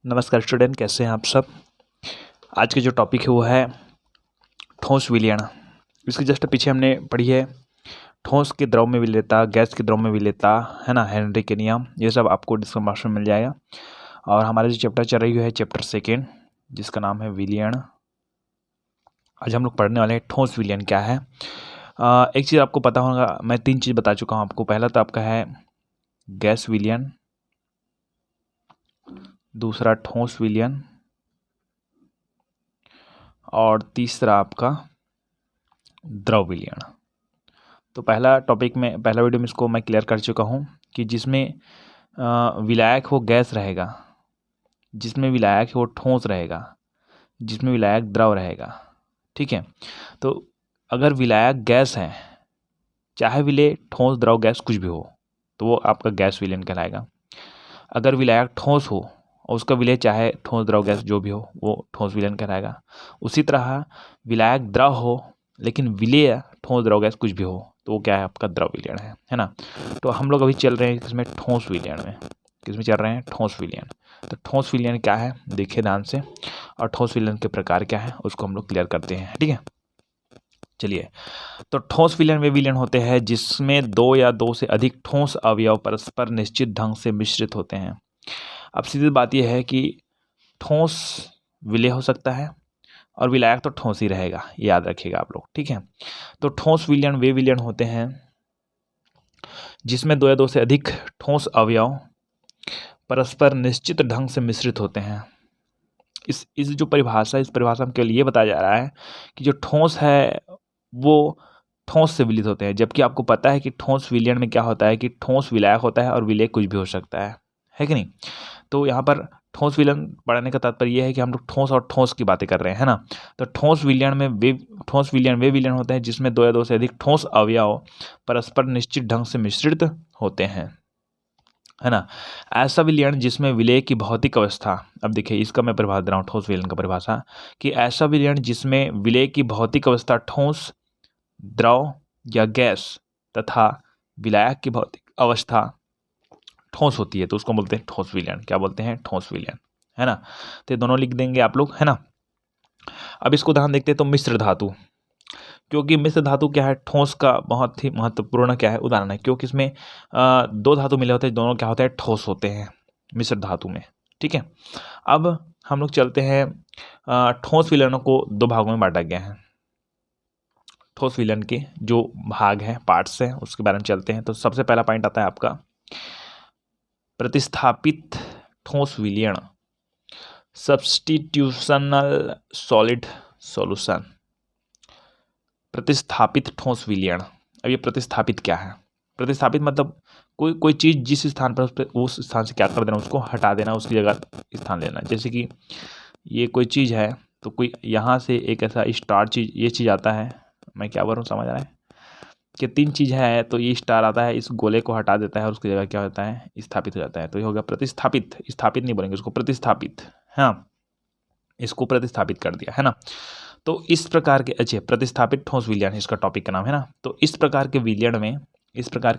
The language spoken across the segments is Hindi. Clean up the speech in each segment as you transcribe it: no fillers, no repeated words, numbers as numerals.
नमस्कार स्टूडेंट, कैसे हैं आप सब। आज के जो टॉपिक है वो है ठोस विलयन। इसके जस्ट पीछे हमने पढ़ी है ठोस के द्रव में विलेयता, गैस के द्रव में विलेयता, है ना, हेनरी के नियम। ये सब आपको डिस्कशन बॉक्स में मिल जाएगा। और हमारा जो चैप्टर चल रही है चैप्टर सेकेंड, जिसका नाम है विलयन। आज हम लोग पढ़ने वाले हैं ठोस विलयन क्या है। एक चीज़ आपको पता होगा, मैं 3 चीज़ बता चुका हूँ आपको। पहला तो आपका है गैस विलयन, दूसरा ठोस विलयन, और तीसरा आपका द्रव विलयन। तो पहला टॉपिक में, पहला वीडियो में इसको मैं क्लियर कर चुका हूँ कि जिसमें विलायक हो गैस रहेगा, जिसमें विलायक हो ठोस रहेगा, जिसमें विलायक द्रव रहेगा। ठीक है, तो अगर विलायक गैस है, चाहे विलेय ठोस द्रव गैस कुछ भी हो, तो वो आपका गैस विलयन कहलाएगा। अगर विलायक ठोस हो और उसका विलेय चाहे ठोस द्रव गैस जो भी हो, वो ठोस विलयन कहलाएगा। उसी तरह विलायक द्रव हो लेकिन विलेय ठोस द्रव गैस कुछ भी हो, तो वो क्या है, आपका द्रव विलयन है ना। तो हम लोग अभी चल रहे हैं किसमें, ठोस विलयन में। किसमें चल रहे हैं, ठोस विलयन। तो ठोस विलयन क्या है देखिए ध्यान से, और ठोस विलयन के प्रकार क्या है उसको हम लोग क्लियर करते हैं। ठीक है, चलिए। तो ठोस विलयन वे विलयन होते हैं जिसमें दो या दो से अधिक ठोस अवयव परस्पर निश्चित ढंग से मिश्रित होते हैं। अब सीधी बात यह है कि ठोस विलेय हो सकता है और विलायक तो ठोस ही रहेगा, याद रखिएगा आप लोग। ठीक है, तो ठोस विलयन वे विलयन होते हैं जिसमें दो या दो से अधिक ठोस अवयव परस्पर निश्चित ढंग से मिश्रित होते हैं। इस जो परिभाषा, इस परिभाषा में केवल ये बताया जा रहा है कि जो ठोस है वो ठोस से विलित होते हैं, जबकि आपको पता है कि ठोस विलयन में क्या होता है कि ठोस विलायक होता है और विलेय कुछ भी हो सकता है कि नहीं। तो यहाँ पर ठोस विलयन पढ़ने का तात्पर्य यह है कि हम लोग ठोस और ठोस की बातें कर रहे हैं ना। तो ठोस विलयन वे विलयन होते हैं जिसमें दो या दो से अधिक ठोस अवयव परस्पर निश्चित ढंग से मिश्रित होते हैं, है ना। ऐसा विलयन जिसमें विलेय की भौतिक अवस्था, अब देखिए इसका मैं परिभाषा दे रहा हूँ ठोस विलयन का परिभाषा, कि ऐसा विलयन जिसमें विलेय की भौतिक अवस्था ठोस, द्रव या गैस तथा विलायक की भौतिक अवस्था ठोस होती है, तो उसको बोलते हैं ठोस विलयन। क्या बोलते हैं, ठोस विलयन, है ना। तो ये दोनों लिख देंगे आप लोग, है ना। अब इसको उदाहरण देखते हैं। तो मिश्र धातु, क्योंकि मिश्र धातु क्या है, ठोस का बहुत ही महत्वपूर्ण क्या है उदाहरण है, क्योंकि इसमें दो धातु मिले होते हैं, दोनों क्या होते हैं, ठोस होते हैं मिश्र धातु में। ठीक है, अब हम लोग चलते हैं, ठोस विलयनों को दो भागों में बांटा गया है। ठोस विलयन के जो भाग हैं, पार्ट्स हैं, उसके बारे में चलते हैं। तो सबसे पहला पॉइंट आता है आपका प्रतिस्थापित ठोस विलयन, सब्स्टिट्यूशनल सॉलिड सॉल्यूशन। प्रतिस्थापित ठोस विलयन। अब ये प्रतिस्थापित क्या है, प्रतिस्थापित मतलब कोई चीज़ जिस स्थान पर उस स्थान से क्या कर देना, उसको हटा देना, उसकी जगह स्थान लेना। जैसे कि ये कोई चीज़ है, तो कोई यहाँ से एक ऐसा स्टार चीज़, ये चीज़ आता है, मैं क्या बोल रहा हूँ समझ रहा है कि 3 चीज़ है, तो ये स्टार आता है, इस गोले को हटा देता है और उसकी जगह क्या होता है, स्थापित हो जाता है। तो ये हो गया प्रतिस्थापित। स्थापित नहीं बोलेंगे उसको, प्रतिस्थापित। हाँ, इसको प्रतिस्थापित कर दिया, है ना। तो इस प्रकार के, अच्छे, प्रतिस्थापित ठोस विलयन इसका टॉपिक का नाम है ना। तो इस प्रकार के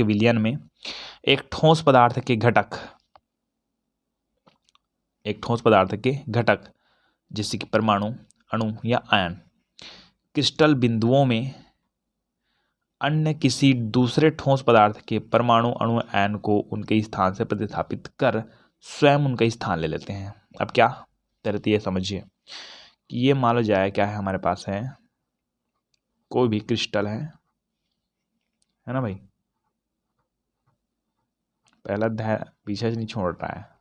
विलयन में एक ठोस पदार्थ के घटक, जैसे कि परमाणु, अणु या आयन, क्रिस्टल बिंदुओं में अन्य किसी दूसरे ठोस पदार्थ के परमाणु, अणु, आयन को उनके स्थान से प्रतिस्थापित कर स्वयं उनका स्थान ले लेते हैं। अब क्या तरह ये समझिए कि ये मान लो जाए क्या है, हमारे पास है कोई भी क्रिस्टल है ना भाई। पहला अध्याय पीछे से नहीं छोड़ रहा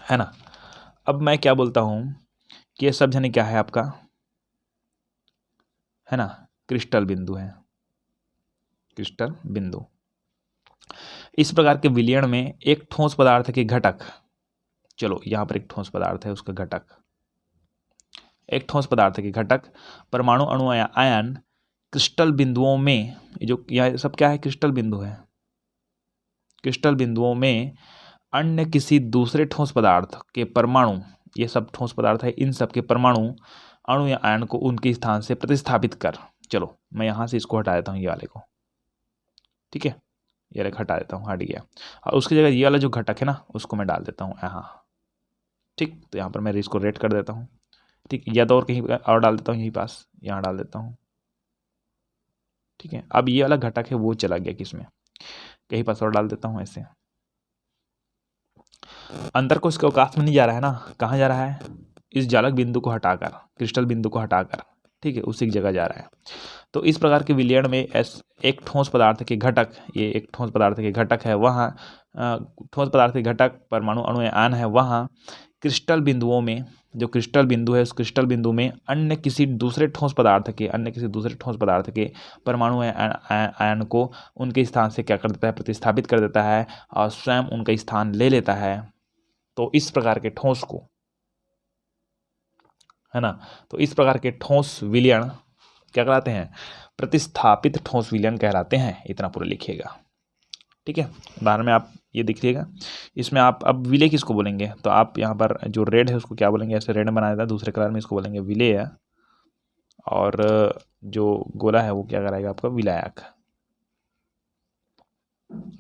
है ना। अब मैं क्या बोलता हूं कि ये सब जने क्या है आपका, है ना, क्रिस्टल बिंदु है, क्रिस्टल बिंदु। इस प्रकार के विलयन में एक ठोस पदार्थ के घटक, चलो यहां पर एक ठोस पदार्थ है, उसका घटक, एक ठोस पदार्थ के घटक, परमाणु, अणु या आयन क्रिस्टल बिंदुओं में, जो यह सब क्या है, क्रिस्टल बिंदु है, क्रिस्टल बिंदुओं में अन्य किसी दूसरे ठोस पदार्थ के परमाणु, ये सब ठोस पदार्थ है, इन सब के परमाणु, अणु या आयन को उनके स्थान से प्रतिस्थापित कर, चलो मैं यहां से इसको हटा देता हूं, ये वाले को, ठीक है, ये अलग हटा देता हूँ, हट गया। और उसकी जगह ये वाला जो घटक है ना उसको मैं डाल देता हूँ यहाँ, ठीक। तो यहाँ पर मैं इसको रेट कर देता हूँ, ठीक। या तो और कहीं और डाल देता हूँ, यहीं पास यहाँ डाल देता हूँ, ठीक है। अब ये वाला घटक है वो चला गया किसमें, कहीं पास और डाल देता हूँ ऐसे। अंदर को इसके अवकाश में नहीं जा रहा है ना, कहाँ जा रहा है, इस जालक बिंदु को हटाकर, क्रिस्टल बिंदु को हटाकर, ठीक है, उसी की जगह जा रहा है। तो इस प्रकार के विलयन में एक ठोस पदार्थ के घटक, ये एक ठोस पदार्थ के घटक है, वहाँ ठोस पदार्थ के घटक परमाणु अणु आयन है, वहाँ क्रिस्टल बिंदुओं में, जो क्रिस्टल बिंदु है उस क्रिस्टल बिंदु में अन्य किसी दूसरे ठोस पदार्थ के परमाणु आयन को उनके स्थान से क्या कर देता है, प्रतिस्थापित कर देता है और स्वयं उनका स्थान ले लेता है। तो इस प्रकार के ठोस को, है ना, तो इस प्रकार के ठोस विलयन क्या कहलाते हैं, प्रतिस्थापित ठोस विलयन कहलाते हैं। इतना पूरा लिखिएगा, ठीक है। उदाहरण में आप ये देखिएगा, इसमें आप अब विलेय किसको बोलेंगे, तो आप यहाँ पर जो रेड है उसको क्या बोलेंगे, ऐसे रेड बना देता है, दूसरे कलर में इसको बोलेंगे विलेय, और जो गोला है वो क्या कराएगा आपका, विलायक,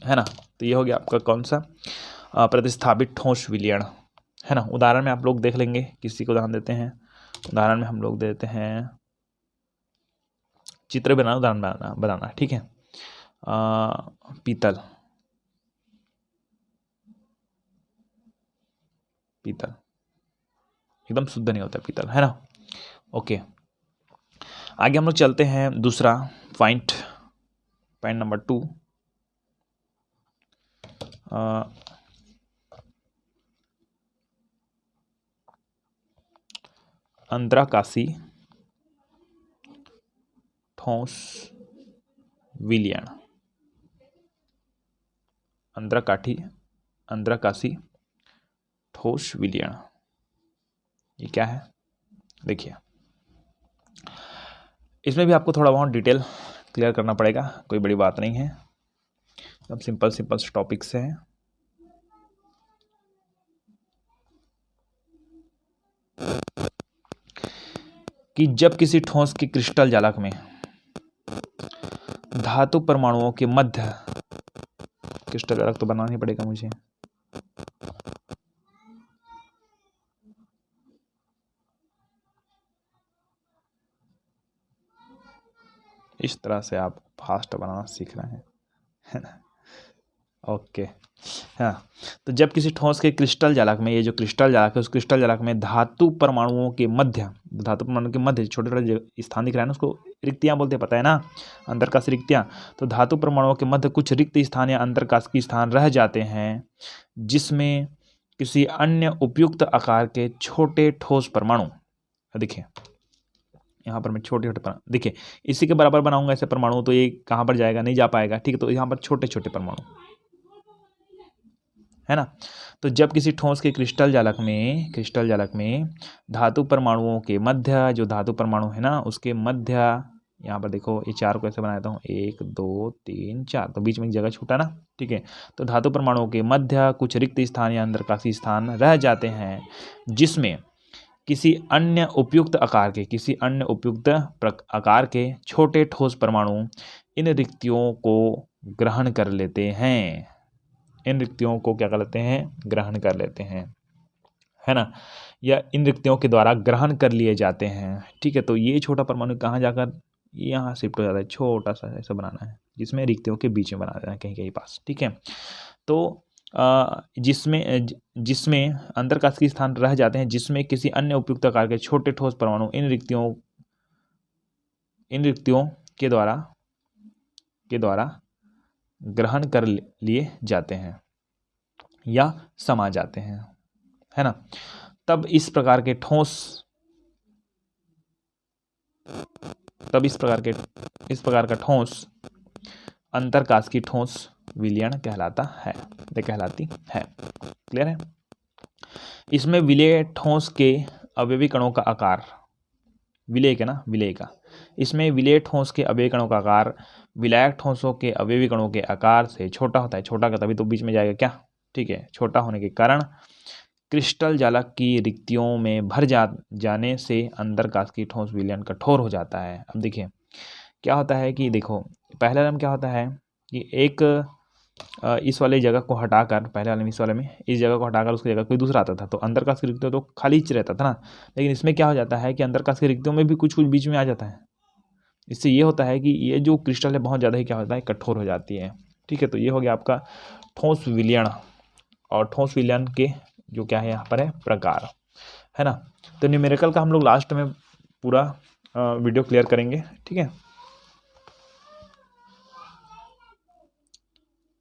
है ना। तो ये हो गया आपका कौन सा, प्रतिस्थापित ठोस विलयन, है ना। उदाहरण में आप लोग देख लेंगे, किसी को उदाहरण देते हैं, उदाहरण में हम लोग देते हैं, चित्र बनाना, उदाहरण बनाना, ठीक है। पीतल, पीतल एकदम शुद्ध नहीं होता पीतल, है ना। ओके, आगे हम लोग चलते हैं दूसरा पॉइंट नंबर 2, अंतराकाशी ठोस विलयन, अंतराकाशी ठोस विलयन, ये क्या है देखिए। इसमें भी आपको थोड़ा बहुत डिटेल क्लियर करना पड़ेगा, कोई बड़ी बात नहीं है, एकदम सिंपल टॉपिक से है। कि जब किसी ठोस के क्रिस्टल जालक में धातु परमाणुओं के मध्य, क्रिस्टल जालक तो बनाना ही पड़ेगा मुझे, इस तरह से आप फास्ट बनाना सीख रहे हैं, है ना। ओके, हाँ। तो जब किसी ठोस के क्रिस्टल जालक में, ये जो क्रिस्टल जालक है उस क्रिस्टल जालक में धातु परमाणुओं के मध्य, छोटे छोटे स्थान दिख रहा है ना, उसको रिक्तियाँ बोलते हैं, पता है ना, अंतरकाश रिक्तियाँ। तो धातु परमाणुओं के मध्य कुछ रिक्त स्थान या अंतरकाश की स्थान रह जाते हैं, जिसमें किसी अन्य उपयुक्त आकार के छोटे ठोस परमाणु, देखिए यहाँ पर मैं छोटे छोटे परमाणु, देखिए इसी के बराबर बनाऊंगा ऐसे परमाणु, तो ये कहाँ पर जाएगा, नहीं जा पाएगा, ठीक है। तो यहाँ पर छोटे छोटे परमाणु, है ना। तो जब किसी ठोस के क्रिस्टल जालक में धातु परमाणुओं के मध्य, जो धातु परमाणु है ना उसके मध्य, यहाँ पर देखो ये 4 को ऐसे बनाता हूँ, 1 2 3 4, तो बीच में एक जगह छूटा ना, ठीक है। तो धातु परमाणुओं के मध्य कुछ रिक्त स्थान या अंतरकाशी स्थान रह जाते हैं, जिसमें किसी अन्य उपयुक्त आकार के छोटे ठोस परमाणु इन रिक्तियों को ग्रहण कर लेते हैं, इन रिक्तियों को क्या कर लेते हैं, ग्रहण कर लेते हैं, है ना, या इन रिक्तियों के द्वारा ग्रहण कर लिए जाते हैं, ठीक है। तो ये छोटा परमाणु कहाँ जाकर यहाँ शिफ्ट हो जाता है, छोटा सा ऐसा बनाना है, जिसमें रिक्तियों के बीच में बना देना है कहीं कहीं पास, ठीक है। तो जिसमें अंतरकाश की स्थान रह जाते हैं, जिसमें किसी अन्य उपयुक्त आकार के छोटे ठोस परमाणु इन रिक्तियों के द्वारा ग्रहण कर लिए जाते हैं या समा जाते हैं, है ना। तब इस प्रकार का ठोस अंतरकाश की ठोस विलयन कहलाती है। क्लियर है। इसमें विलेय ठोस के अवयवी कणों का आकार, इसमें विलेय ठोस के अवयवी कणों का आकार विलायक ठोसों के अवयवी कणों के आकार से छोटा होता है, छोटा का तभी तो बीच में जाएगा क्या, ठीक है। छोटा होने के कारण क्रिस्टल जालक की रिक्तियों में भर जाने से अंतरकाश की ठोस विलयन कठोर हो जाता है। अब देखिए क्या होता है कि देखो पहला नियम क्या होता है कि एक इस वाले जगह को हटाकर, पहले वाले में इस वाले में इस जगह को हटाकर उसकी जगह कोई दूसरा आता था, तो अंदर का रिक्त तो खाली ही रहता था ना। लेकिन इसमें क्या हो जाता है कि अंदर का रिक्तों में भी कुछ कुछ बीच में आ जाता है। इससे ये होता है कि ये जो क्रिस्टल है बहुत ज़्यादा ही क्या होता है, कठोर हो जाती है। ठीक है, तो ये हो गया आपका ठोस विलयन। और ठोस विलयन के जो क्या है यहाँ पर है, प्रकार, है ना। तो न्यूमेरिकल का हम लोग लास्ट में पूरा वीडियो क्लियर करेंगे। ठीक है।